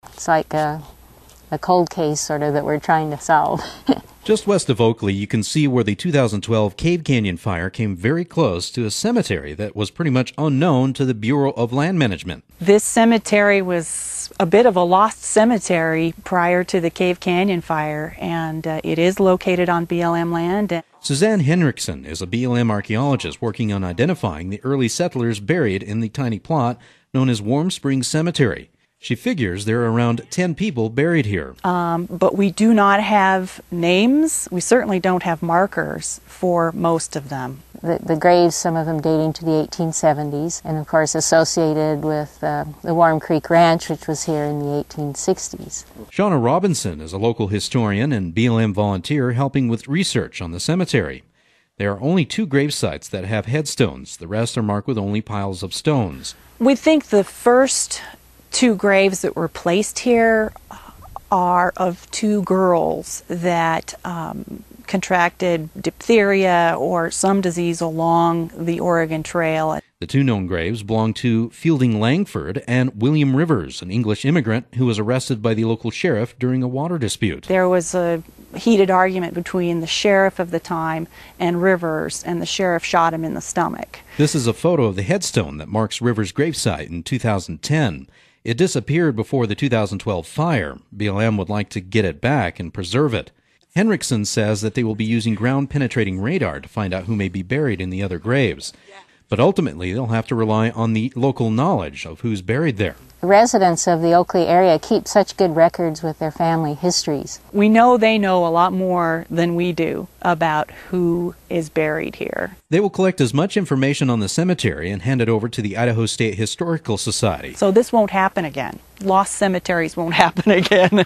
It's like a cold case sort of that we're trying to solve. Just west of Oakley, you can see where the 2012 Cave Canyon fire came very close to a cemetery that was pretty much unknown to the Bureau of Land Management. This cemetery was a bit of a lost cemetery prior to the Cave Canyon fire, and it is located on BLM land. Suzanne Henriksen is a BLM archaeologist working on identifying the early settlers buried in the tiny plot known as Warm Springs Cemetery. She figures there are around 10 people buried here. But we do not have names. We certainly don't have markers for most of them. The graves, some of them dating to the 1870s, and of course associated with the Warm Creek Ranch, which was here in the 1860s. Shauna Robinson is a local historian and BLM volunteer helping with research on the cemetery. There are only 2 grave sites that have headstones. The rest are marked with only piles of stones. We think the first 2 graves that were placed here are of 2 girls that contracted diphtheria or some disease along the Oregon Trail. The 2 known graves belong to Fielding Langford and William Rivers, an English immigrant who was arrested by the local sheriff during a water dispute. There was a heated argument between the sheriff of the time and Rivers, and the sheriff shot him in the stomach. This is a photo of the headstone that marks Rivers' gravesite in 2010. It disappeared before the 2012 fire. BLM would like to get it back and preserve it. Henriksen says that they will be using ground-penetrating radar to find out who may be buried in the other graves. But ultimately, they'll have to rely on the local knowledge of who's buried there. The residents of the Oakley area keep such good records with their family histories. We know they know a lot more than we do about who is buried here. They will collect as much information on the cemetery and hand it over to the Idaho State Historical Society. So this won't happen again. Lost cemeteries won't happen again.